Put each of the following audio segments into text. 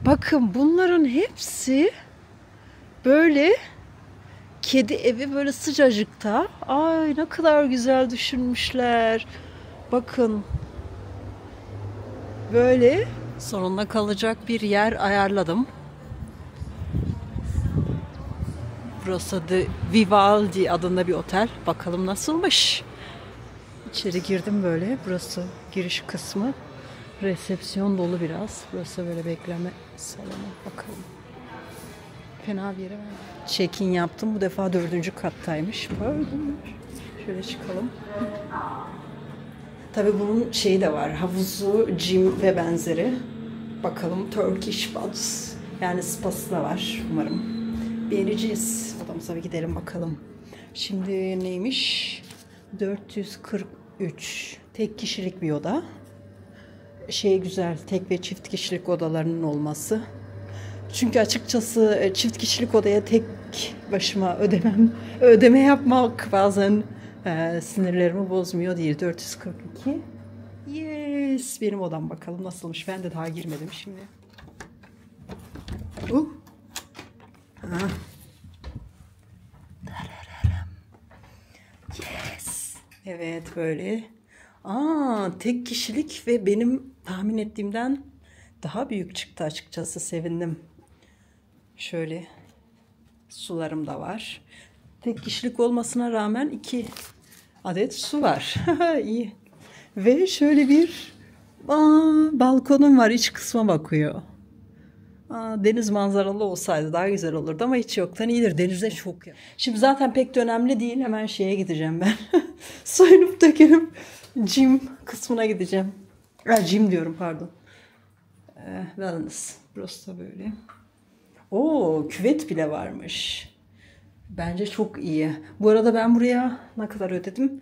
Bakın bunların hepsi böyle kedi evi, böyle sıcacıkta. Ay ne kadar güzel düşünmüşler. Bakın böyle sonunda kalacak bir yer ayarladım. Burası The Vivaldi adında bir otel. Bakalım nasılmış. İçeri girdim böyle. Burası giriş kısmı. Resepsiyon dolu biraz. Burası böyle bekleme salonu. Bakalım. Fena bir yere var. Check-in yaptım. Bu defa 4. kattaymış. Pardon. Şöyle çıkalım. Tabii bunun şeyi de var. Havuzu, gym ve benzeri. Bakalım Turkish Baths. Yani spası da var umarım. Beğeneceğiz. Odamıza bir gidelim bakalım. Şimdi neymiş? 443. Tek kişilik bir oda. Şey güzel. Tek ve çift kişilik odalarının olması. Çünkü açıkçası çift kişilik odaya tek başıma ödeme yapmak bazen sinirlerimi bozmuyor değil. 442. Yes. Benim odam bakalım nasılmış. Ben de daha girmedim şimdi. Ha. Yes. Evet böyle. Tek kişilik ve benim tahmin ettiğimden daha büyük çıktı açıkçası. Sevindim. Şöyle sularım da var. Tek kişilik olmasına rağmen 2 adet su var. İyi. Ve şöyle bir balkonum var. İç kısma bakıyor. Deniz manzaralı olsaydı daha güzel olurdu ama hiç yoktan iyidir. Denize çok yakın. Şimdi zaten pek de önemli değil. Hemen şeye gideceğim ben. Soyunup dökelim. Gym kısmına gideceğim. Gym diyorum pardon. Wellness. Burası da böyle. Küvet bile varmış. Bence çok iyi. Bu arada ben buraya ne kadar ödedim?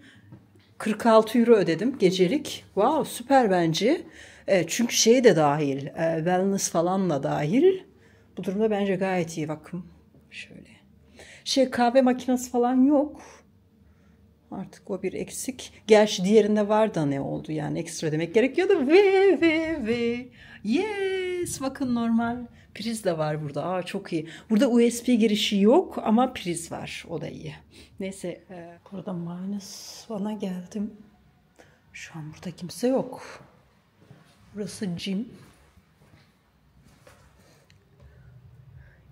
46 euro ödedim gecelik. Wow, süper bence. Çünkü şey de dahil. Wellness falan da dahil. Bu durumda bence gayet iyi. Bakın şöyle. Kahve makinesi falan yok. Artık o bir eksik. Gerçi diğerinde var da ne oldu yani ekstra demek gerekiyordu. Ve. Yes. Bakın normal priz de var burada. Çok iyi. Burada USB girişi yok ama priz var. O da iyi. Neyse. Burada -1'a geldim. Şu an burada kimse yok. Burası gym.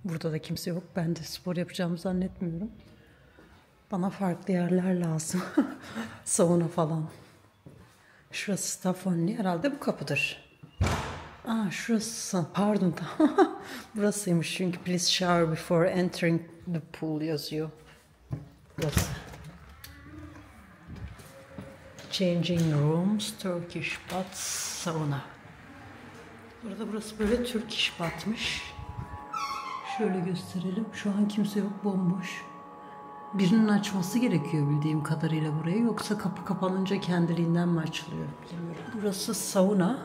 Burada da kimse yok. Ben de spor yapacağımı zannetmiyorum. Bana farklı yerler lazım. Sauna falan. Şurası staff only. Herhalde bu kapıdır. Şurası. Pardon. Burasıymış çünkü please shower before entering the pool yazıyor. Burası. Changing rooms, Turkish bath, sauna. Burası böyle Turkish bath'mış. Şöyle gösterelim. Şu an kimse yok, bomboş. Birinin açması gerekiyor bildiğim kadarıyla burayı. Yoksa kapı kapanınca kendiliğinden mi açılıyor bilmiyorum. Burası sauna.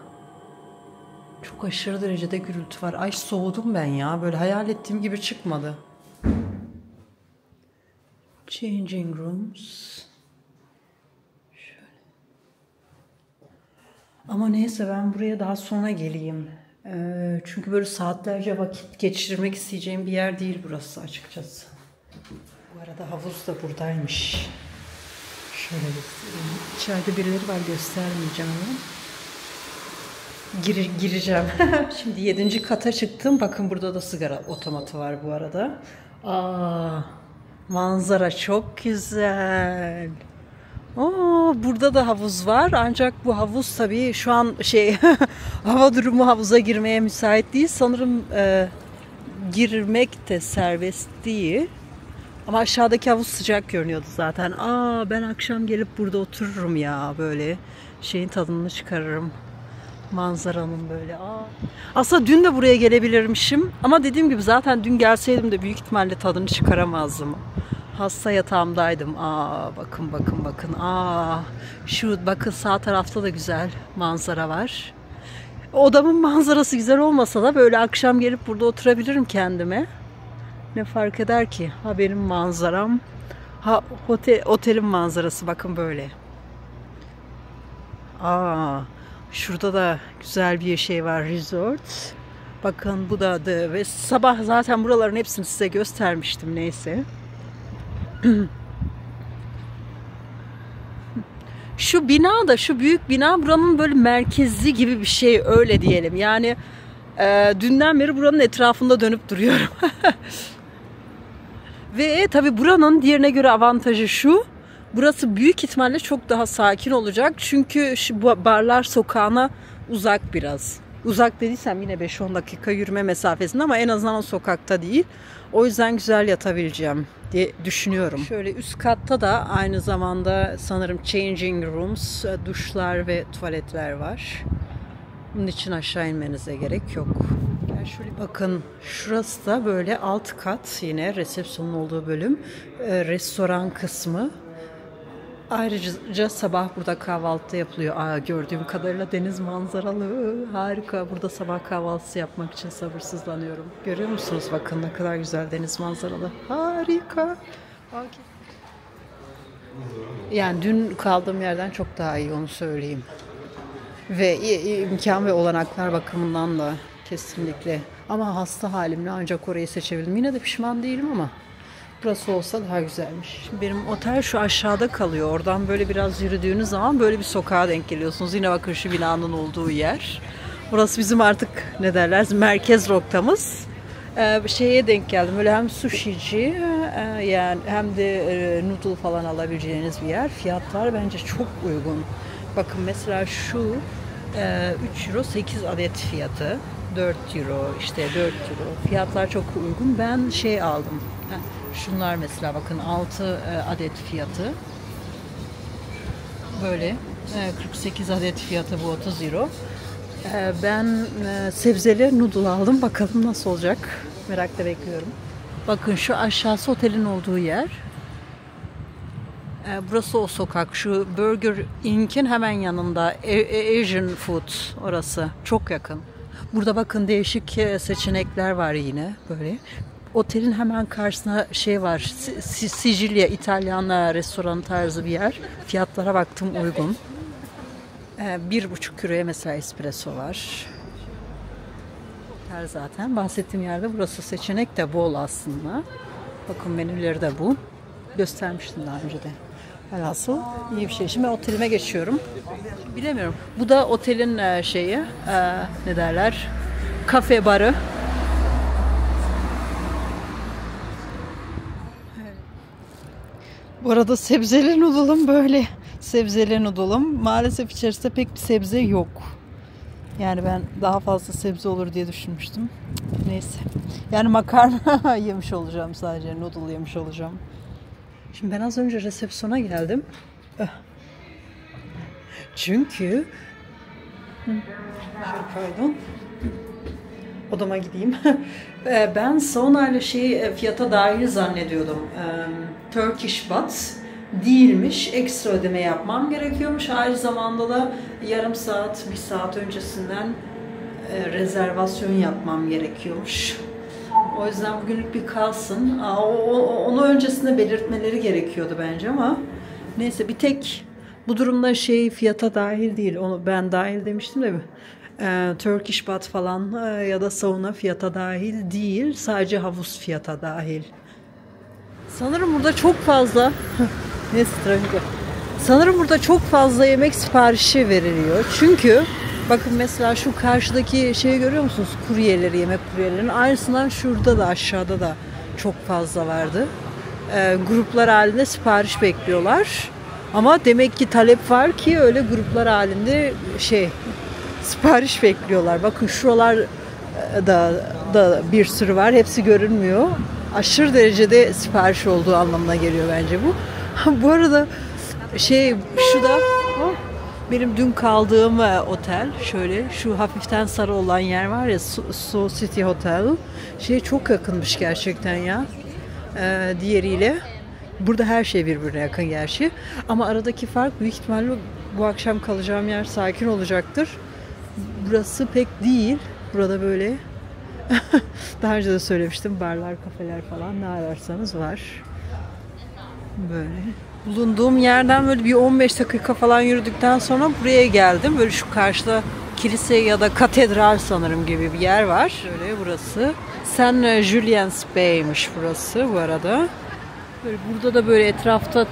Çok aşırı derecede gürültü var. Ay soğudum ben ya. Böyle hayal ettiğim gibi çıkmadı. Changing rooms. Şöyle. Ama neyse ben buraya daha sonra geleyim. Çünkü böyle saatlerce vakit geçirmek isteyeceğim bir yer değil burası açıkçası. Bu arada havuz da buradaymış. Şöyle göstereyim. İçeride birileri var, göstermeyeceğim ama. Gireceğim. Şimdi 7. kata çıktım. Bakın burada da sigara otomatı var bu arada. Manzara çok güzel. Burada da havuz var. Ancak bu havuz tabii şu an hava durumu havuza girmeye müsait değil. Sanırım girmek de serbest değil. Ama aşağıdaki havuz sıcak görünüyordu zaten. Ben akşam gelip burada otururum ya böyle. Şeyin tadını çıkarırım. Manzaranın böyle. Aslında dün de buraya gelebilirmişim. Ama dediğim gibi zaten dün gelseydim de büyük ihtimalle tadını çıkaramazdım. Hasta yatağımdaydım. Bakın. Bakın sağ tarafta da güzel manzara var. Odamın manzarası güzel olmasa da böyle akşam gelip burada oturabilirim kendime. Ne fark eder ki? Benim manzaram. Otelin manzarası bakın böyle. Şurada da güzel bir şey var, resort. Bakın bu da adı ve sabah zaten buraların hepsini size göstermiştim neyse. Şu bina da, şu büyük bina buranın böyle merkezi gibi bir şey, öyle diyelim. Yani dünden beri buranın etrafında dönüp duruyorum. Ve tabi buranın diğerine göre avantajı şu. Burası büyük ihtimalle çok daha sakin olacak. Çünkü şu barlar sokağına uzak biraz. Uzak dediysem yine 5-10 dakika yürüme mesafesinde ama en azından o sokakta değil. O yüzden güzel yatabileceğim diye düşünüyorum. Şöyle üst katta da aynı zamanda sanırım changing rooms, duşlar ve tuvaletler var. Bunun için aşağı inmenize gerek yok. Gel şöyle bakın, şurası da böyle alt kat, yine resepsiyonun olduğu bölüm. Restoran kısmı. Ayrıca sabah burada kahvaltı yapılıyor. Gördüğüm kadarıyla deniz manzaralı. Harika. Burada sabah kahvaltısı yapmak için sabırsızlanıyorum. Görüyor musunuz? Bakın ne kadar güzel deniz manzaralı. Harika. Okay. Yani dün kaldığım yerden çok daha iyi, onu söyleyeyim. Ve imkan ve olanaklar bakımından da kesinlikle. Ama hasta halimle ancak orayı seçebildim. Yine de pişman değilim ama burası olsa daha güzelmiş. Benim otel şu aşağıda kalıyor. Oradan böyle biraz yürüdüğünüz zaman böyle bir sokağa denk geliyorsunuz. Yine bakın şu binanın olduğu yer. Burası bizim artık ne derler, merkez noktamız. Şeye denk geldim. Böyle hem sushici yani hem de noodle falan alabileceğiniz bir yer. Fiyatlar bence çok uygun. Bakın mesela şu 3 euro 8 adet fiyatı. 4 euro işte 4 euro. Fiyatlar çok uygun. Ben şey aldım. Şunlar mesela bakın 6 adet fiyatı. Böyle 48 adet fiyatı, bu 30 euro. Ben sebzeli noodle aldım. Bakalım nasıl olacak. Merakla bekliyorum. Bakın şu aşağısı otelin olduğu yer. Burası o sokak. Şu Burger Inc.'in hemen yanında. Asian Food orası. Çok yakın. Burada bakın değişik seçenekler var yine. Böyle. Otelin hemen karşısına şey var. Sicilya İtalyan restoranı tarzı bir yer. Fiyatlara baktım, uygun. 1,5 euroya mesela espresso var. Her zaten bahsettiğim yerde burası, seçenek de bol aslında. Bakın menüleri de bu. Göstermiştim daha önce de. Velhasıl iyi bir şey. Şimdi otelime geçiyorum. Bilemiyorum. Bu da otelin şeyi, ne derler? Kafe barı. Bu arada sebzeli noodle'ım böyle. Sebzeli noodle'ım. Maalesef içerisinde pek bir sebze yok. Yani ben daha fazla sebze olur diye düşünmüştüm. Neyse. Yani makarna yemiş olacağım sadece. Noodle yemiş olacağım. Şimdi ben az önce resepsiyona geldim. Çünkü pardon. Odama gideyim. Ben sauna ile fiyata dahil zannediyordum. Turkish baht değilmiş. Ekstra ödeme yapmam gerekiyormuş. Aynı zamanda da yarım saat, bir saat öncesinden rezervasyon yapmam gerekiyormuş. O yüzden bugünlük bir kalsın. Onu öncesinde belirtmeleri gerekiyordu bence ama neyse, bir tek bu durumda fiyata dahil değil. Onu ben dahil demiştim de Turkish baht falan ya da sauna fiyata dahil değil. Sadece havuz fiyata dahil. Sanırım burada çok fazla neyse, trafik. Sanırım burada çok fazla yemek siparişi veriliyor. Çünkü bakın mesela şu karşıdaki şeyi görüyor musunuz? Kuryeleri, yemek kuryelerinin aynısından şurada da aşağıda da çok fazla vardı. Gruplar halinde sipariş bekliyorlar. Ama demek ki talep var ki öyle gruplar halinde sipariş bekliyorlar. Bakın şuralar da bir sürü var. Hepsi görünmüyor. Aşırı derecede sipariş olduğu anlamına geliyor bence bu. Bu arada şu da benim dün kaldığım otel. Şöyle şu hafiften sarı olan yer var ya, So City Hotel. Çok yakınmış gerçekten ya. Diğeriyle. Burada her şey birbirine yakın gerçi. Ama aradaki fark büyük ihtimalle bu akşam kalacağım yer sakin olacaktır. Burası pek değil. Burada böyle daha önce de söylemiştim, barlar, kafeler falan ne ararsanız var. Böyle. Bulunduğum yerden böyle bir 15 dakika falan yürüdükten sonra buraya geldim. Böyle şu karşıdaki kilise ya da katedral sanırım gibi bir yer var. Şöyle burası. Saint Julian's Bay'miş burası bu arada. Böyle burada da böyle etrafta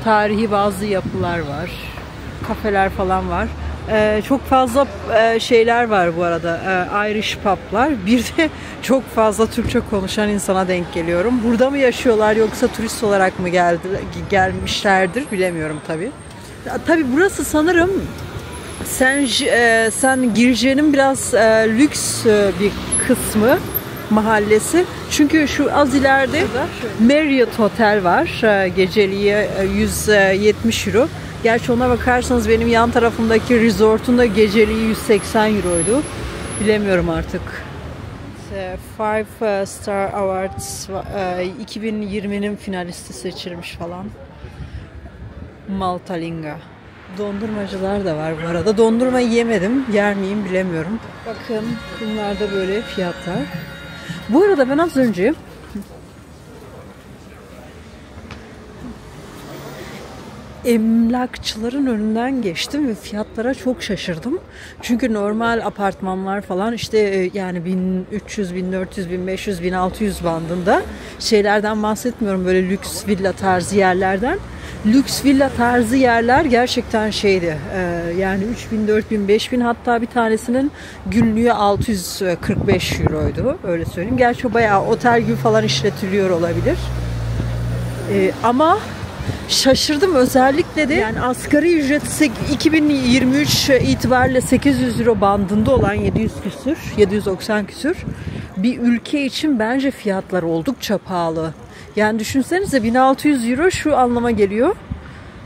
tarihi bazı yapılar var. Kafeler falan var. Çok fazla şeyler var bu arada. Irish pub'lar. Bir de çok fazla Türkçe konuşan insana denk geliyorum. Burada mı yaşıyorlar yoksa turist olarak mı gelmişlerdir bilemiyorum tabii. Tabii burası sanırım Sen Girce'nin biraz lüks bir kısmı, mahallesi. Çünkü şu az ileride Marriott Hotel var. Geceliği 170 euro. Gerçi ona bakarsanız benim yan tarafımdaki resortun da geceliği 180 euroydu. Bilemiyorum artık. 5 Star Awards 2020'nin finalisti seçilmiş falan. Maltalinga. Dondurmacılar da var bu arada. Dondurma yemedim. Yer miyim bilemiyorum. Bakın bunlar da böyle fiyatlar. Bu arada ben az önce emlakçıların önünden geçtim ve fiyatlara çok şaşırdım. Çünkü normal apartmanlar falan işte yani 1300, 1400, 1500, 1600 bandında şeylerden bahsetmiyorum, böyle lüks villa tarzı yerlerden. Lüks villa tarzı yerler gerçekten şeydi. Yani 3000, 4000, 5000, hatta bir tanesinin günlüğü 645 euroydu. Öyle söyleyeyim. Gerçi bayağı otel gibi falan işletiliyor olabilir. Ama şaşırdım özellikle de, yani asgari ücret 2023 itibariyle 800 euro bandında olan 700 küsür, 790 küsür bir ülke için bence fiyatlar oldukça pahalı. Yani düşünsenize 1600 euro şu anlama geliyor.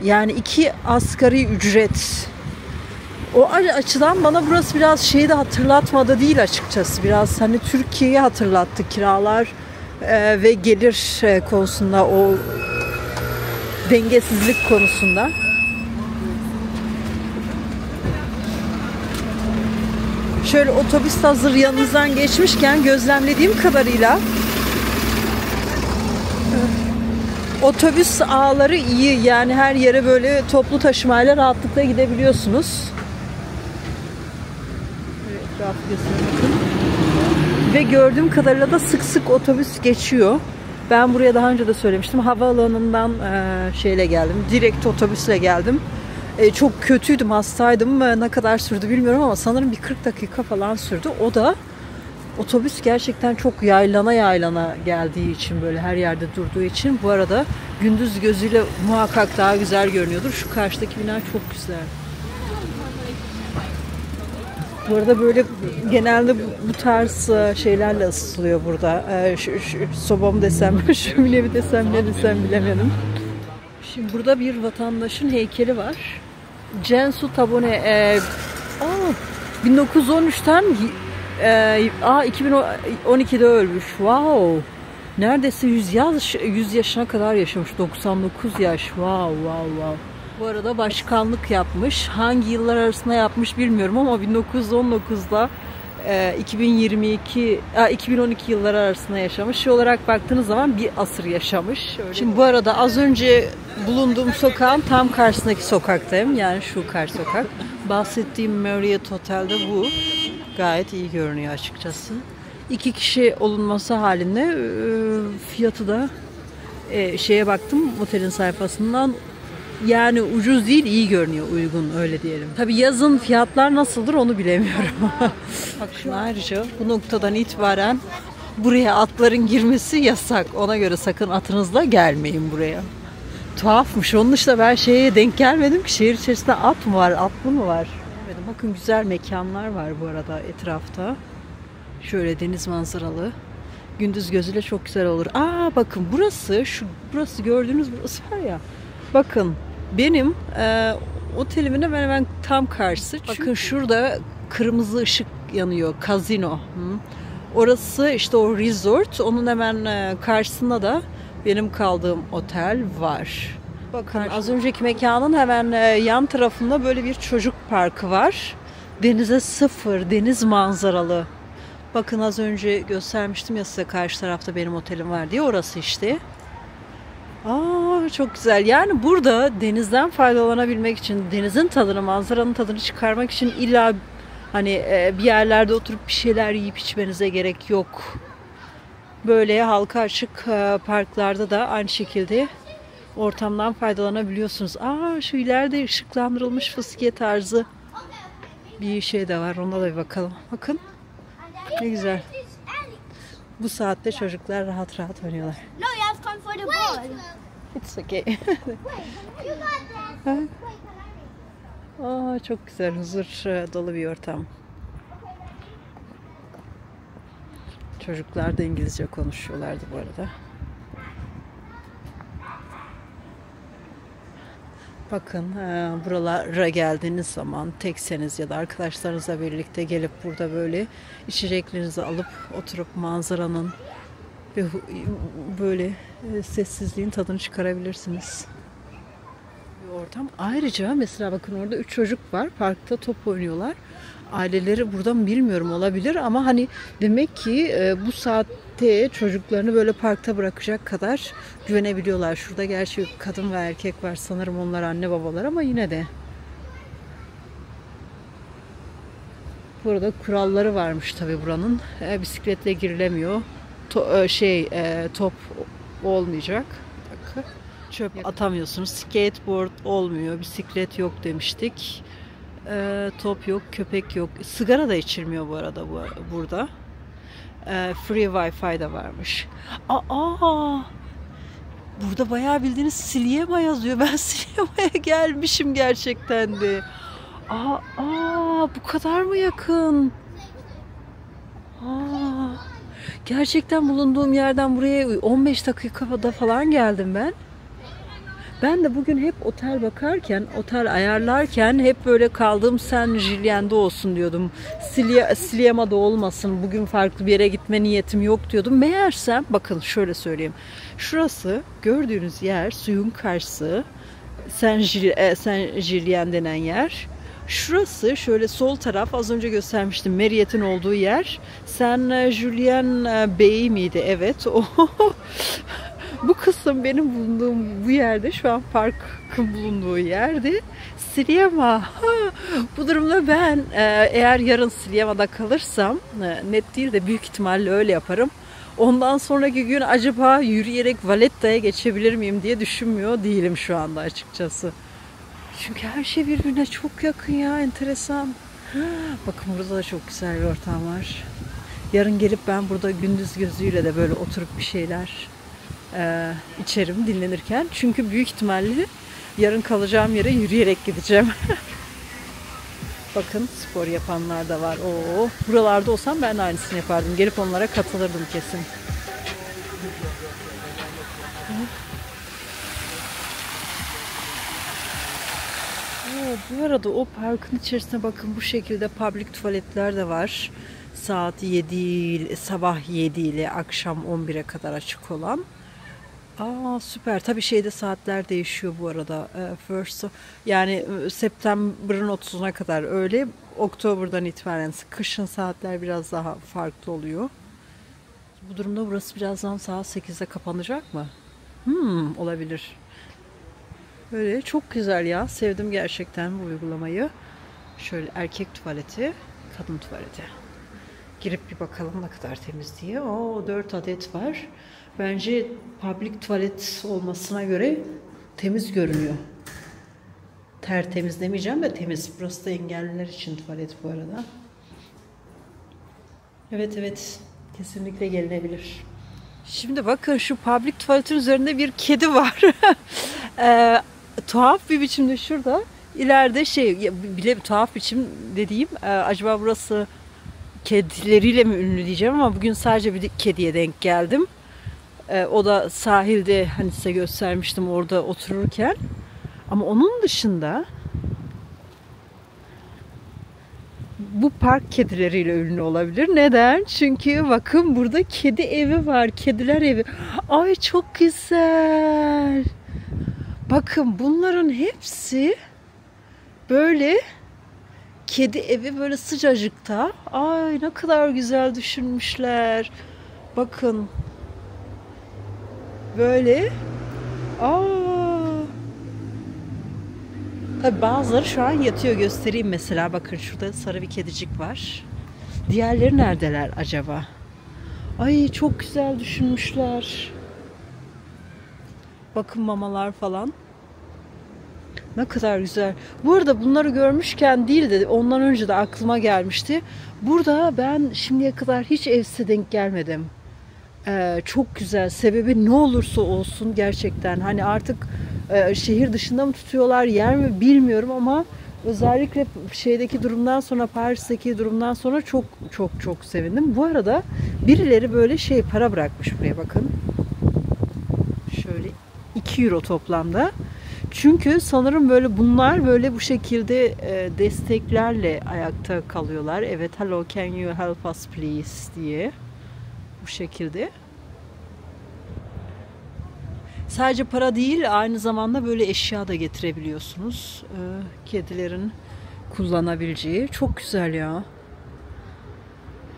Yani 2 asgari ücret. O açıdan bana burası biraz şeyi de hatırlatmadı değil açıkçası. Biraz hani Türkiye'yi hatırlattı kiralar ve gelir konusunda, o dengesizlik konusunda. Şöyle otobüs hazır yanınızdan geçmişken gözlemlediğim kadarıyla otobüs ağları iyi. Yani her yere böyle toplu taşımayla rahatlıkla gidebiliyorsunuz. Ve gördüğüm kadarıyla da sık sık otobüs geçiyor. Ben buraya daha önce de söylemiştim. Havaalanından şeyle geldim. Direkt otobüsle geldim. Çok kötüydüm, hastaydım. Ne kadar sürdü bilmiyorum ama sanırım bir 40 dakika falan sürdü. O da otobüs gerçekten çok yaylana geldiği için, böyle her yerde durduğu için. Bu arada gündüz gözüyle muhakkak daha güzel görünüyordur. Şu karşıdaki bina çok güzel. Bu arada böyle genelde bu tarz şeylerle ısıtılıyor burada. Şu sobamı desem, şömine mi desem, ne desem bilemedim. Şimdi burada bir vatandaşın heykeli var. Censu Tabone 1913'ten 2012'de ölmüş. Wow. Neredeyse 100 yaşına kadar yaşamış. 99 yaş. Wow. Bu arada başkanlık yapmış. Hangi yıllar arasında yapmış bilmiyorum ama 1919'da 2012 yılları arasında yaşamış. Şey olarak baktığınız zaman bir asır yaşamış. Şimdi bu arada az önce bulunduğum sokağın tam karşısındaki sokaktayım. Yani şu karşı sokak. Bahsettiğim Marriott Hotel'de bu. Gayet iyi görünüyor açıkçası. 2 kişi olunması halinde fiyatı da şeye baktım otelin sayfasından. Yani ucuz değil, iyi görünüyor, uygun, öyle diyelim. Tabii yazın fiyatlar nasıldır onu bilemiyorum. Bakın ayrıca bu noktadan itibaren buraya atların girmesi yasak. Ona göre sakın atınızla gelmeyin buraya. Tuhafmış. Onun dışında ben şeye denk gelmedim ki, şehir içerisinde at mı var, atlı mı var? Bakın güzel mekanlar var bu arada etrafta. Şöyle deniz manzaralı. Gündüz gözüyle çok güzel olur. Bakın burası gördüğünüz burası var ya. Bakın benim otelimin hemen tam karşısı. Bakın şurada kırmızı ışık yanıyor. Kazino. Orası işte o resort. Onun hemen karşısında da benim kaldığım otel var. Bakın az önceki mekanın hemen yan tarafında böyle bir çocuk parkı var. Denize sıfır, deniz manzaralı. Bakın az önce göstermiştim ya size, karşı tarafta benim otelim var diye, orası işte. Çok güzel. Yani burada denizden faydalanabilmek için, denizin tadını, manzaranın tadını çıkarmak için illa hani bir yerlerde oturup bir şeyler yiyip içmenize gerek yok. Böyle halka açık parklarda da aynı şekilde ortamdan faydalanabiliyorsunuz. Şu ileride ışıklandırılmış fıskiye tarzı bir şey de var. Ona da bir bakalım. Bakın ne güzel. Bu saatte çocuklar rahat rahat oynuyorlar. No, you have time for the ball. It's okay. Wait, you got this. Çok güzel, huzur dolu bir ortam. Çocuklar da İngilizce konuşuyorlardı bu arada. Bakın buralara geldiğiniz zaman tekseniz ya da arkadaşlarınızla birlikte gelip burada böyle içeceklerinizi alıp oturup manzaranın ve böyle sessizliğin tadını çıkarabilirsiniz. Bir ortam. Ayrıca mesela bakın orada 3 çocuk var. Parkta top oynuyorlar. Aileleri buradan bilmiyorum olabilir ama hani demek ki bu saatte çocuklarını böyle parkta bırakacak kadar güvenebiliyorlar. Şurada gerçi kadın ve erkek var. Sanırım onlar anne babalar ama yine de. Burada kuralları varmış tabii buranın. Bisikletle girilemiyor. Top olmayacak. Bakın. Çöp atamıyorsunuz. Skateboard olmuyor. Bisiklet yok demiştik. Top yok, köpek yok. Sigara da içilmiyor bu arada burada. Free Wi-Fi de varmış. Burada bayağı bildiğiniz Sliema yazıyor. Ben Sliema'ya gelmişim gerçekten de. Bu kadar mı yakın? Gerçekten bulunduğum yerden buraya 15 dakikada falan geldim ben. Ben de bugün hep otel bakarken, otel ayarlarken hep böyle kaldığım Saint Julien'de olsun diyordum. Sliema'da olmasın, bugün farklı bir yere gitme niyetim yok diyordum. Meğersem, bakın şöyle söyleyeyim. Şurası gördüğünüz yer, suyun karşısı, Saint Julien denen yer. Şurası şöyle sol taraf, az önce göstermiştim, Marriott'in olduğu yer. Saint Julien Bey miydi? Evet. Bu kısım benim bulunduğum bu yerde, şu an parkın bulunduğu yerde Sliema. Bu durumda ben eğer yarın Sliema'da kalırsam, net değil de büyük ihtimalle öyle yaparım. Ondan sonraki gün acaba yürüyerek Valletta'ya geçebilir miyim diye düşünmüyor değilim şu anda açıkçası. Çünkü her şey birbirine çok yakın ya, enteresan. Bakın burada da çok güzel bir ortam var. Yarın gelip ben burada gündüz gözüyle de böyle oturup bir şeyler içerim dinlenirken. Çünkü büyük ihtimalle yarın kalacağım yere yürüyerek gideceğim. Bakın spor yapanlar da var. Buralarda olsam ben de aynısını yapardım. Gelip onlara katılırdım kesin. Bu arada o parkın içerisine bakın, bu şekilde public tuvaletler de var. Saat 7, sabah 7 ile akşam 11'e kadar açık olan. Süper. Tabii şeyde saatler değişiyor bu arada. Yani September'ın 30'una kadar öyle. Oktober'dan itibaren kışın saatler biraz daha farklı oluyor. Bu durumda burası birazdan saat 8'de kapanacak mı? Olabilir. Böyle çok güzel ya. Sevdim gerçekten bu uygulamayı. Şöyle erkek tuvaleti, kadın tuvaleti. Girip bir bakalım ne kadar temiz diye. 4 adet var. Bence public tuvalet olmasına göre temiz görünüyor. Tertemiz demeyeceğim de temiz. Burası da engelliler için tuvalet bu arada. Evet. Kesinlikle gelinebilir. Şimdi bakın şu public tuvaletin üzerinde bir kedi var. Tuhaf bir biçimde şurada. İleride bile bir tuhaf biçim dediğim. Acaba burası kedileriyle mi ünlü diyeceğim ama bugün sadece bir kediye denk geldim. O da sahilde, hani size göstermiştim orada otururken. Ama onun dışında bu park kedileriyle ünlü olabilir. Neden? Çünkü bakın burada kedi evi var. Kediler evi. Ay çok güzel. Bakın bunların hepsi böyle kedi evi, böyle sıcacıkta. Ay ne kadar güzel düşünmüşler. Bakın. Böyle Aa. Tabii bazıları şu an yatıyor, göstereyim mesela. Bakın şurada sarı bir kedicik var. Diğerleri neredeler acaba? Ay çok güzel düşünmüşler. Bakın mamalar falan. Ne kadar güzel. Bu arada bunları görmüşken değil de ondan önce de aklıma gelmişti. Burada ben şimdiye kadar hiç evsize denk gelmedim. Çok güzel. Sebebi ne olursa olsun gerçekten. Hani artık şehir dışında mı tutuyorlar, yer mi bilmiyorum ama özellikle şeydeki durumdan sonra, Paris'teki durumdan sonra çok çok çok sevindim. Bu arada birileri böyle para bırakmış buraya, bakın. Şöyle 2 euro toplamda. Çünkü sanırım böyle bunlar böyle bu şekilde desteklerle ayakta kalıyorlar. Evet, hello, can you help us please diye. Bu şekilde. Sadece para değil, aynı zamanda böyle eşya da getirebiliyorsunuz. Kedilerin kullanabileceği. Çok güzel ya.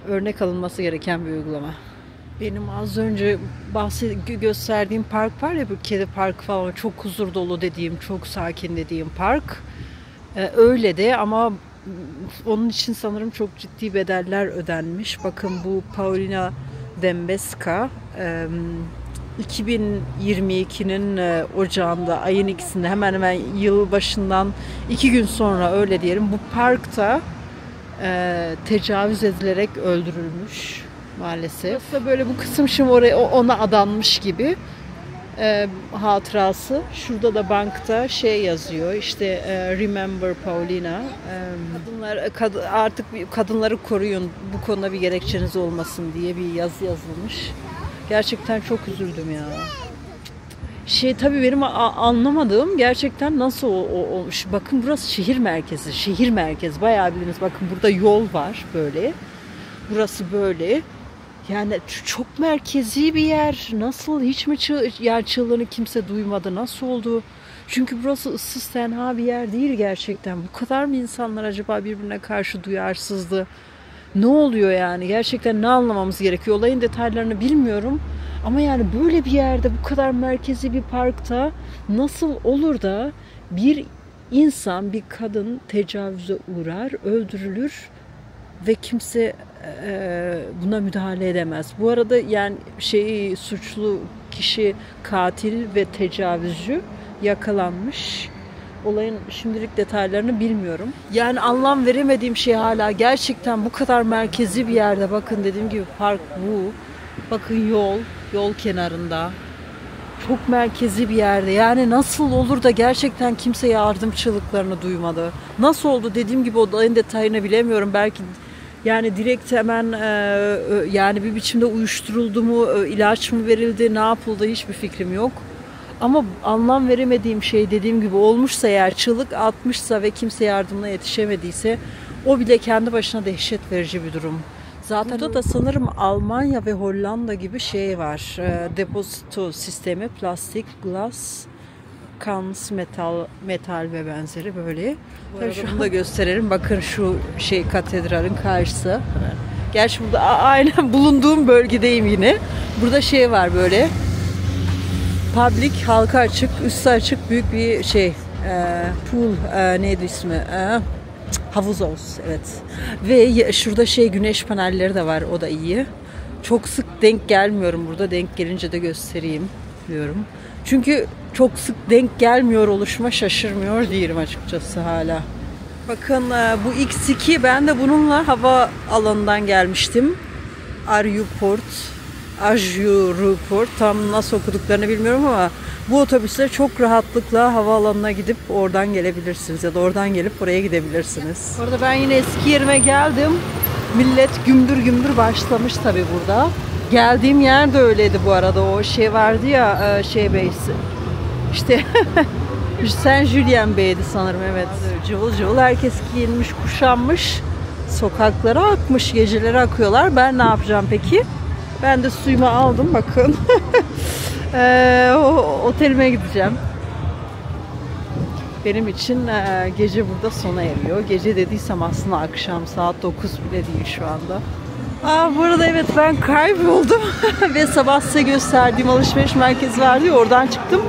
Örnek alınması gereken bir uygulama. Benim az önce gösterdiğim park var ya, bu kedi parkı falan, çok huzur dolu dediğim, çok sakin dediğim park. Öyle de ama onun için sanırım çok ciddi bedeller ödenmiş. Bakın bu Paulina Dembeska 2022'nin ocağında, ayın ikisinde, hemen hemen yıl başından 2 gün sonra öyle diyelim, bu parkta tecavüz edilerek öldürülmüş maalesef. Aslında böyle bu kısım şimdi oraya, ona adanmış gibi hatırası. Şurada da bankta yazıyor işte Remember Paulina. Artık kadınları koruyun, bu konuda bir gerekçeniz olmasın diye bir yazı yazılmış. Gerçekten çok üzüldüm ya. Tabii benim anlamadığım gerçekten nasıl olmuş. Bakın burası şehir merkezi. Şehir merkezi. Bayağı bildiğiniz, bakın burada yol var böyle. Burası böyle. Yani çok merkezi bir yer. Nasıl, hiç mi çığlığını kimse duymadı? Nasıl oldu? Çünkü burası ıssız tenha bir yer değil gerçekten. Bu kadar mı insanlar acaba birbirine karşı duyarsızdı? Ne oluyor yani? Gerçekten ne anlamamız gerekiyor? Olayın detaylarını bilmiyorum. Ama yani böyle bir yerde, bu kadar merkezi bir parkta nasıl olur da bir insan, bir kadın tecavüze uğrar, öldürülür ve kimse buna müdahale edemez. Bu arada yani suçlu kişi, katil ve tecavüzcü yakalanmış. Olayın şimdilik detaylarını bilmiyorum. Yani anlam veremediğim şey hala, gerçekten bu kadar merkezi bir yerde, bakın dediğim gibi park bu. Bakın yol kenarında. Çok merkezi bir yerde. Yani nasıl olur da gerçekten kimse yardım çığlıklarını duymadı? Nasıl oldu? Dediğim gibi olayın detayını bilemiyorum. Belki yani direkt hemen yani bir biçimde uyuşturuldu mu, ilaç mı verildi, ne yapıldı, hiçbir fikrim yok. Ama anlam veremediğim şey, dediğim gibi, olmuşsa eğer, çığlık atmışsa ve kimse yardımına yetişemediyse, o bile kendi başına dehşet verici bir durum. Zaten burada da sanırım Almanya ve Hollanda gibi var. Depozito sistemi, plastik, glass, cans, metal ve benzeri böyle. Şunu da gösterelim. Bakın şu katedralin karşısı. Gerçi burada aynen bulunduğum bölgedeyim yine. Burada var böyle. Public, halka açık, üstü açık büyük bir pool, neydi ismi? Havuz olsun, evet. Ve şurada güneş panelleri de var, o da iyi. Çok sık denk gelmiyorum burada. Denk gelince de göstereyim diyorum. Çünkü çok sık denk gelmiyor oluşuma şaşırmıyor değilim açıkçası hala. Bakın bu X2, ben de bununla hava alanından gelmiştim. Aeroport, tam nasıl okuduklarını bilmiyorum ama bu otobüsle çok rahatlıkla havaalanına gidip oradan gelebilirsiniz ya da oradan gelip oraya gidebilirsiniz. Orada ben yine eski yerime geldim. Millet gümbür gümbür başlamış tabii burada. Geldiğim yer de öyleydi bu arada. O vardı ya, Bey'si. İşte Saint Julien Bey'di sanırım, evet. Cıvıl cıvıl herkes giyinmiş, kuşanmış. Sokaklara akmış, geceleri akıyorlar. Ben ne yapacağım peki? Ben de suyumu aldım, bakın. Otelime gideceğim. Benim için gece burada sona eriyor. Gece dediysem aslında akşam, saat 9 bile değil şu anda. Bu arada evet, ben kayboldum. Ve sabah size gösterdiğim alışveriş merkezi vardı ya, oradan çıktım.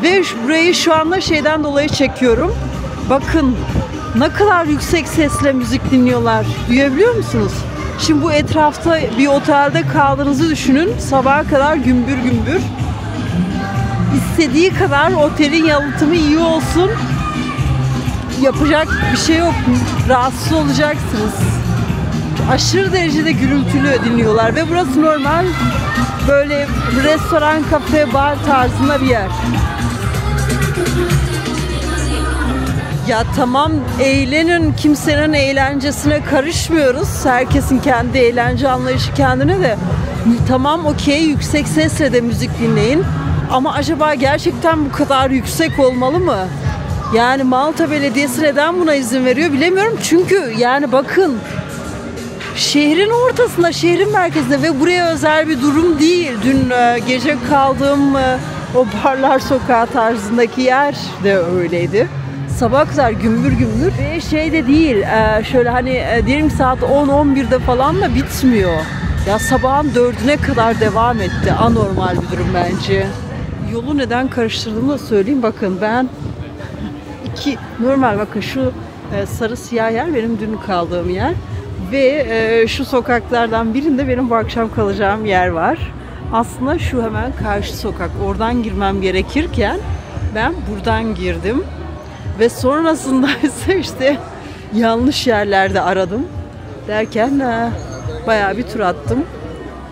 Ve burayı şu anda şeyden dolayı çekiyorum. Bakın ne kadar yüksek sesle müzik dinliyorlar. Duyabiliyor musunuz? Şimdi bu etrafta bir otelde kaldığınızı düşünün. Sabaha kadar gümbür gümbür. İstediği kadar otelin yalıtımı iyi olsun. Yapacak bir şey yok. Rahatsız olacaksınız. Aşırı derecede gürültülü dinliyorlar ve burası normal böyle restoran, kafe, bar tarzında bir yer. Ya tamam, eğlenin, kimsenin eğlencesine karışmıyoruz. Herkesin kendi eğlence anlayışı kendine de. Tamam, okey, yüksek sesle de müzik dinleyin. Ama acaba gerçekten bu kadar yüksek olmalı mı? Yani Malta Belediyesi neden buna izin veriyor bilemiyorum. Çünkü yani bakın, şehrin ortasında, şehrin merkezinde ve buraya özel bir durum değil. Dün gece kaldığım o barlar sokağı tarzındaki yer de öyleydi. Sabah kadar gümbür gümbür ve şey de değil, şöyle hani diyelim saat 10-11'de falan da bitmiyor. Ya sabahın 4'üne kadar devam etti. Anormal bir durum bence. Yolu neden karıştırdığımı da söyleyeyim. Bakın ben normal, bakın şu sarı siyah yer benim dün kaldığım yer. Ve şu sokaklardan birinde benim bu akşam kalacağım yer var. Aslında şu hemen karşı sokak. Oradan girmem gerekirken ben buradan girdim. Ve sonrasında ise işte yanlış yerlerde aradım derken bayağı bir tur attım.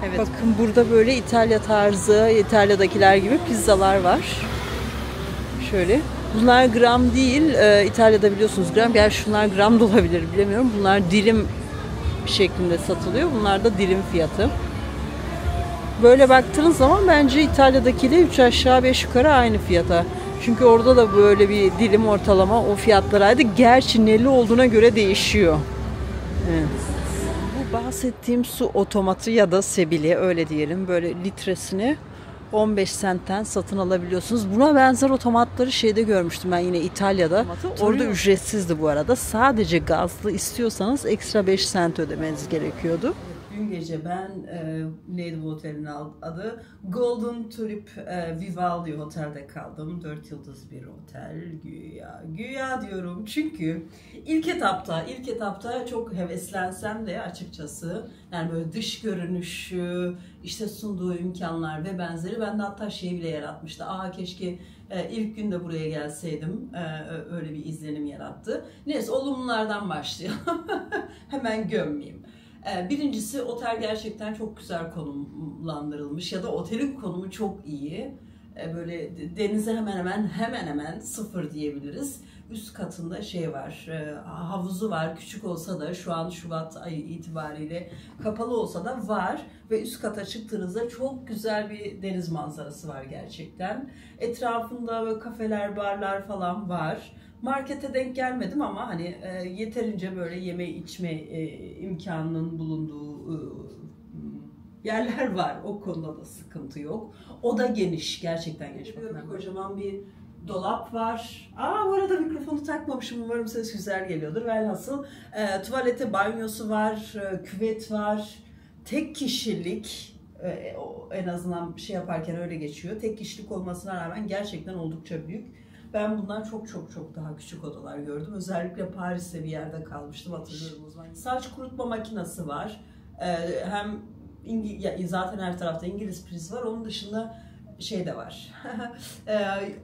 Evet. Bakın burada böyle İtalya tarzı, İtalya'dakiler gibi pizzalar var. Şöyle. Bunlar gram değil. İtalya'da biliyorsunuz gram. Gerçi şunlar gram da olabilir, bilemiyorum. Bunlar dilim şeklinde satılıyor. Bunlar da dilim fiyatı. Böyle baktığınız zaman bence İtalya'dakiyle 3 aşağı 5 yukarı aynı fiyata. Çünkü orada da böyle bir dilim ortalama o fiyatlaraydı. Gerçi neli olduğuna göre değişiyor. Evet. Bu bahsettiğim su otomatı ya da sebili, öyle diyelim, böyle litresini 15 centten satın alabiliyorsunuz. Buna benzer otomatları şeyde görmüştüm ben, yine İtalya'da. Orada ücretsizdi bu arada. Sadece gazlı istiyorsanız ekstra 5 cent ödemeniz gerekiyordu. Dün gece ben neydi bu otelin adı? Golden Tulip Vivaldi Otel'de kaldım. 4 yıldız bir otel. Güya diyorum çünkü ilk etapta çok heveslensem de açıkçası, yani böyle dış görünüşü, işte sunduğu imkanlar ve benzeri, ben de hatta şey bile yaratmıştı. Keşke ilk gün de buraya gelseydim, öyle bir izlenim yarattı. Neyse, olumlulardan başlayalım. Hemen gömmeyeyim. Birincisi, otel gerçekten çok güzel konumlandırılmış ya da otelin konumu çok iyi. Böyle denize hemen hemen sıfır diyebiliriz. Üst katında şey var, havuzu var. Küçük olsa da şu an Şubat ayı itibariyle kapalı olsa da var. Ve üst kata çıktığınızda çok güzel bir deniz manzarası var gerçekten. Etrafında böyle kafeler, barlar falan var. Markete denk gelmedim ama hani yeterince böyle yeme içme imkanının bulunduğu yerler var. O konuda da sıkıntı yok. O da geniş, gerçekten geniş. Bakın, kocaman bir dolap var. Bu arada mikrofonu takmamışım. Umarım ses güzel geliyordur. Velhasıl tuvalete, banyosu var, küvet var. Tek kişilik, en azından şey yaparken öyle geçiyor. Tek kişilik olmasına rağmen gerçekten oldukça büyük. Ben bundan çok daha küçük odalar gördüm. Özellikle Paris'te bir yerde kalmıştım, hatırlıyorum o zaman. Saç kurutma makinesi var. Hem zaten her tarafta İngiliz priz var. Onun dışında şey de var.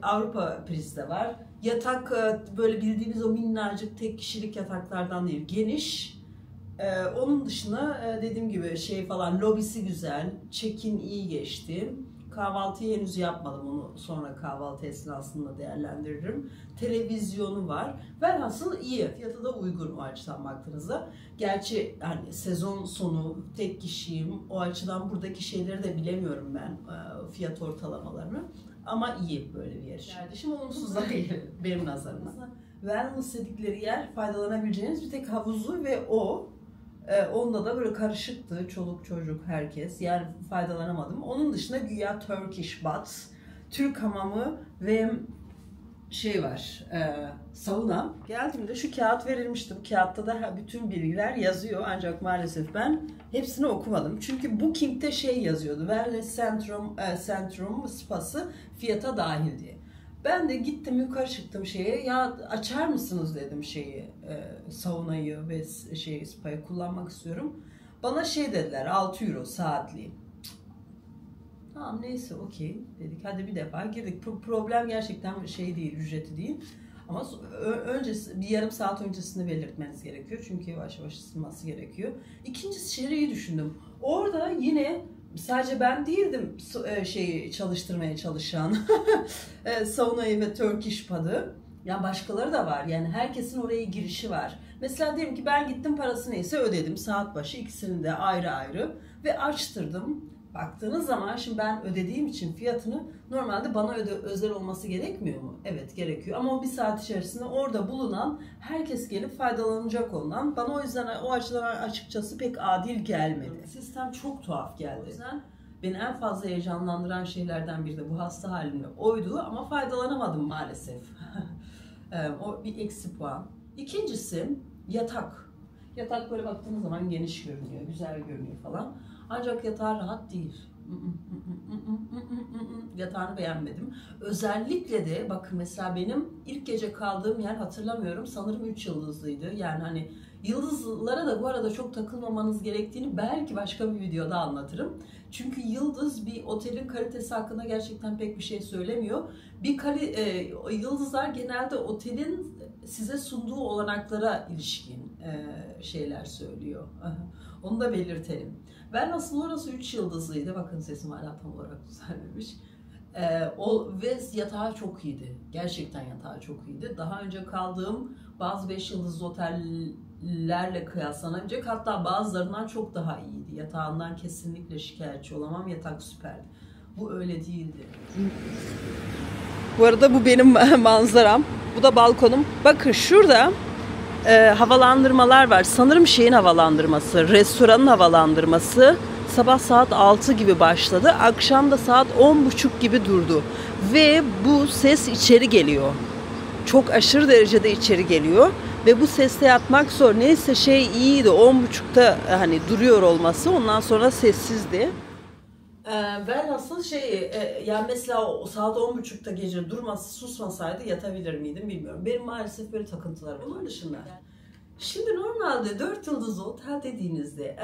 Avrupa priz de var. Yatak böyle bildiğimiz o minnacık tek kişilik yataklardan değil. Geniş. Onun dışında dediğim gibi şey falan, lobisi güzel. Check-in iyi geçti. Kahvaltıyı henüz yapmadım, onu sonra kahvaltı esnasında değerlendiririm. Televizyonu var. Velhasıl iyi. Fiyatı da uygun o açıdan baktığınızda. Gerçi hani sezon sonu, tek kişiyim. O açıdan buradaki şeyleri de bilemiyorum ben, fiyat ortalamalarını. Ama iyi böyle bir yer. Kardeşim olumsuz değil benim nazarımda. Wellness dedikleri yer, faydalanabileceğiniz bir tek havuzu ve o. Onda da böyle karışıktı, çoluk çocuk herkes, yani faydalanamadım. Onun dışında güya Turkish bath, Türk hamamı ve şey var, sauna. Geldiğimde şu kağıt verilmişti, bu kağıtta da bütün bilgiler yazıyor, ancak maalesef ben hepsini okumadım. Çünkü Booking'de şey yazıyordu, Wellness Centrum Spa'sı fiyata dahil diye. Ben de gittim yukarı çıktım şeye. Ya açar mısınız dedim şeyi, saunayı ve spa'yı kullanmak istiyorum. Bana şey dediler, 6 euro saatliği. Tamam neyse okey dedik. Hadi bir defa girdik. Problem gerçekten şey değil, ücreti değil. Ama öncesi, bir yarım saat öncesinde belirtmeniz gerekiyor. Çünkü yavaş yavaş ısınması gerekiyor. İkincisi şeyi düşündüm. Orada yine sadece ben değildim şeyi çalıştırmaya çalışan. Saunayı ve Turkish Pub'ı. Yani başkaları da var. Yani herkesin oraya girişi var. Mesela diyelim ki ben gittim, parası neyse ödedim. Saat başı ikisini de ayrı ayrı. Ve açtırdım. Baktığınız zaman şimdi ben ödediğim için fiyatını, normalde bana özel olması gerekmiyor mu? Evet gerekiyor. Ama o bir saat içerisinde orada bulunan herkes gelip faydalanacak ondan. Bana o yüzden o açıdan açıkçası pek adil gelmedi. Sistem çok tuhaf geldi. O yüzden beni en fazla heyecanlandıran şeylerden biri de bu hasta halimle oydu ama faydalanamadım maalesef. O bir eksi puan. İkincisi yatak. Yatak böyle baktığınız zaman geniş görünüyor, güzel görünüyor falan. Ancak yatağı rahat değil. Yatağını beğenmedim. Özellikle de bakın mesela benim ilk gece kaldığım yer hatırlamıyorum. Sanırım 3 yıldızlıydı. Yani hani yıldızlara da bu arada çok takılmamanız gerektiğini belki başka bir videoda anlatırım. Çünkü yıldız bir otelin kalitesi hakkında gerçekten pek bir şey söylemiyor. Yıldızlar genelde otelin size sunduğu olanaklara ilişkin şeyler söylüyor. Onu da belirtelim. Ben aslında orası 3 yıldızlıydı. Bakın sesim hala tam olarak düzelmemiş. Ve yatağı çok iyiydi. Gerçekten yatağı çok iyiydi. Daha önce kaldığım bazı 5 yıldızlı otellerle kıyaslanabilecek, hatta bazılarından çok daha iyiydi. Yatağından kesinlikle şikayetçi olamam. Yatak süperdi. Bu öyle değildi. Bu arada bu benim manzaram. Bu da balkonum. Bakın şurada havalandırmalar var. Sanırım şeyin havalandırması, restoranın havalandırması. Sabah saat 6 gibi başladı. Akşam da saat 10.30 gibi durdu. Ve bu ses içeri geliyor. Çok aşırı derecede içeri geliyor. Ve bu sesle yatmak zor. Neyse şey iyiydi. 10.30'da hani duruyor olması. Ondan sonra sessizdi. Ben asıl yani mesela o saat 10.30'da gece durması, susmasaydı yatabilir miydim bilmiyorum. Benim maalesef böyle takıntılarım. Bunun dışında. Şimdi normalde 4 yıldızlı otel dediğinizde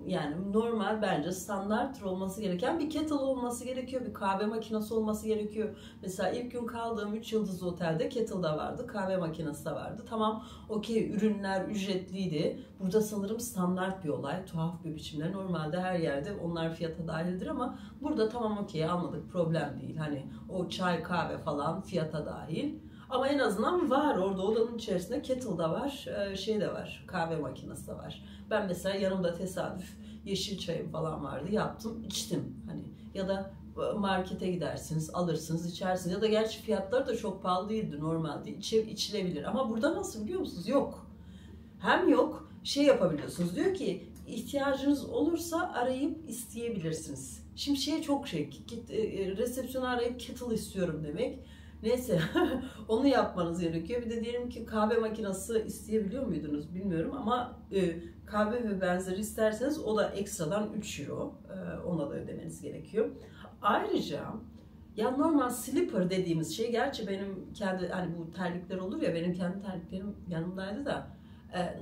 yani normal bence standart olması gereken bir kettle olması gerekiyor. Bir kahve makinesi olması gerekiyor. Mesela ilk gün kaldığım 3 yıldızlı otelde kettle da vardı, kahve makinesi de vardı. Tamam okey, ürünler ücretliydi. Burada sanırım standart bir olay, tuhaf bir biçimde. Normalde her yerde onlar fiyata dahildir ama burada tamam okey anladık, problem değil. Hani o çay kahve falan fiyata dahil. Ama en azından var orada, odanın içerisinde kettle da var, şey de var, kahve makinesi de var. Ben mesela yanımda tesadüf yeşil çayım falan vardı, yaptım, içtim. Hani ya da markete gidersiniz, alırsınız, içersiniz. Ya da gerçi fiyatları da çok pahalı değildi normalde, içilebilir. Ama burada nasıl biliyor musunuz? Yok. Hem yok, şey yapabiliyorsunuz. Diyor ki ihtiyacınız olursa arayıp isteyebilirsiniz. Şimdi çok resepsiyonu arayıp kettle istiyorum demek. Neyse onu yapmanız gerekiyor. Bir de diyelim ki kahve makinesi isteyebiliyor muydunuz bilmiyorum ama kahve ve benzeri isterseniz o da ekstradan 3 euro. Ona da ödemeniz gerekiyor. Ayrıca ya normal slipper dediğimiz şey, gerçi benim kendi hani bu terlikler olur ya, benim kendi terliklerim yanımdaydı da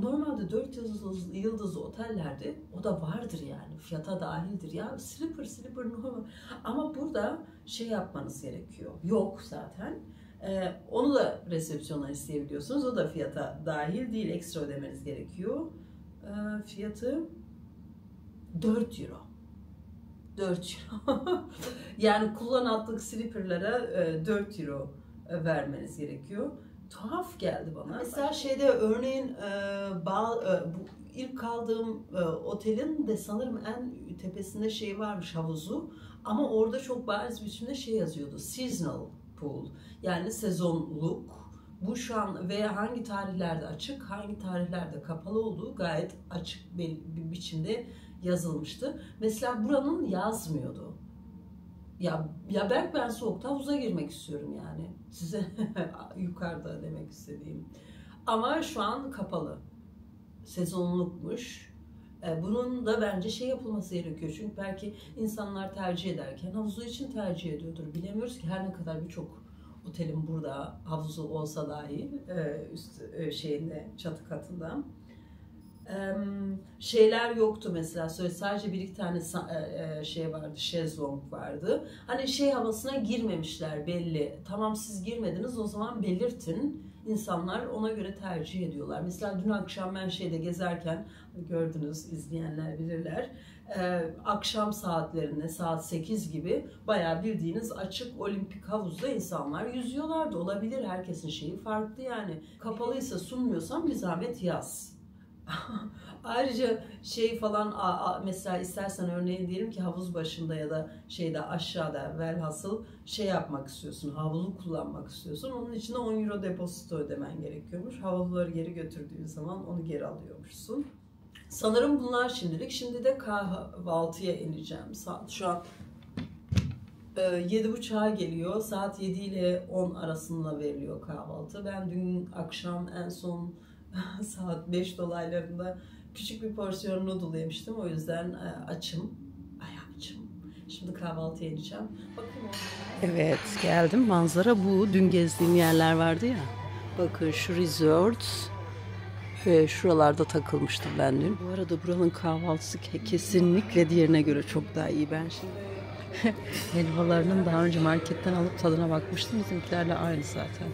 normalde 4 yıldızlı otellerde o da vardır yani, fiyata dahildir ya, slipper normal. Ama burada şey yapmanız gerekiyor, yok zaten. Onu da resepsiyondan isteyebiliyorsunuz, o da fiyata dahil değil, ekstra ödemeniz gerekiyor. Fiyatı 4 euro. 4 euro. Yani kullanatlık slipperlara 4 euro vermeniz gerekiyor. Tuhaf geldi bana. Mesela örneğin bu ilk kaldığım otelin de sanırım en tepesinde şey varmış, havuzu. Ama orada çok bariz biçimde yazıyordu. Seasonal pool. Yani sezonluk. Bu şu an ve hangi tarihlerde açık, hangi tarihlerde kapalı olduğu gayet açık bir biçimde yazılmıştı. Mesela buranın yazmıyordu. Ya ben soğukta havuza girmek istiyorum yani. Size yukarıda demek istediğim. Ama şu an kapalı. Sezonlukmuş. Bunun da bence yapılması gerekiyor. Çünkü belki insanlar tercih ederken havuzu için tercih ediyordur. Bilemiyoruz ki, her ne kadar birçok Otelin burada havuzu olsa dahi üst şeyinde, çatı katında. Şeyler yoktu mesela, sadece bir iki tane şey vardı, şezlong vardı. Hani şey havasına girmemişler belli. Tamam, siz girmediniz, o zaman belirtin. İnsanlar ona göre tercih ediyorlar. Mesela dün akşam ben şeyde gezerken, gördünüz, izleyenler bilirler. Akşam saatlerinde, saat 8 gibi bayağı bildiğiniz açık olimpik havuzda insanlar yüzüyorlardı. Olabilir, herkesin şeyi farklı yani. Kapalıysa, sunmuyorsan bir zahmet yaz. Ayrıca şey falan, mesela istersen örneğin diyelim ki havuz başında ya da şeyde aşağıda, velhasıl şey yapmak istiyorsun, havlu kullanmak istiyorsun. Onun için de 10 euro depozito ödemen gerekiyormuş. Havluları geri götürdüğün zaman onu geri alıyormuşsun. Sanırım bunlar şimdilik. Şimdi de kahvaltıya ineceğim. Saat şu an 7.30'a geliyor. Saat 7 ile 10 arasında veriliyor kahvaltı. Ben dün akşam en son saat 5 dolaylarında küçük bir porsiyon noodle yemiştim. O yüzden açım. Bayağı açım. Şimdi kahvaltıya ineceğim. Bakın. Evet, geldim. Manzara bu. Dün gezdiğim yerler vardı ya. Bakın şu resort. Ve şuralarda takılmıştım ben dün. Bu arada buranın kahvaltısı kesinlikle diğerine göre çok daha iyi. Ben şimdi helvalarının daha önce marketten alıp tadına bakmıştım. Bizimkilerle aynı zaten.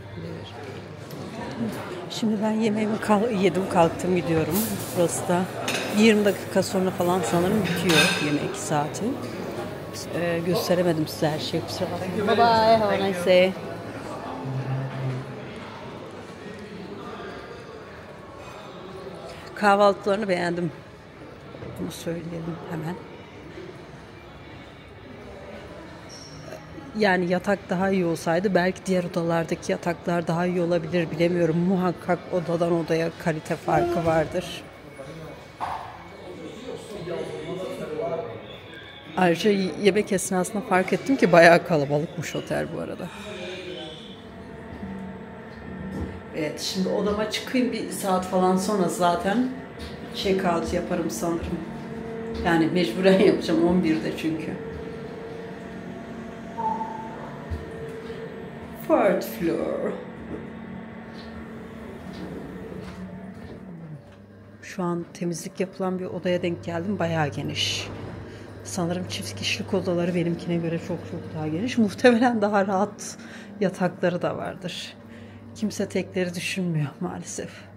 Şimdi ben yemeğimi yedim, kalktım, gidiyorum. Burası da 20 dakika sonra falan sanırım bitiyor yemek saati. Gösteremedim size her şeyi, kusura bakmayın. Bye bye, have a nice day. Kahvaltılarını beğendim. Bunu söyleyelim hemen. Yani yatak daha iyi olsaydı belki diğer odalardaki yataklar daha iyi olabilir, bilemiyorum. Muhakkak odadan odaya kalite farkı vardır. Ayrıca yemek esnasında fark ettim ki bayağı kalabalıkmış otel bu arada. Evet, şimdi odama çıkayım, bir saat falan sonra zaten check out yaparım sanırım. Yani mecburen yapacağım 11'de çünkü. Fourth floor. Şu an temizlik yapılan bir odaya denk geldim. Bayağı geniş. Sanırım çift kişilik odaları benimkine göre çok daha geniş. Muhtemelen daha rahat yatakları da vardır. Kimse tekleri düşünmüyor maalesef.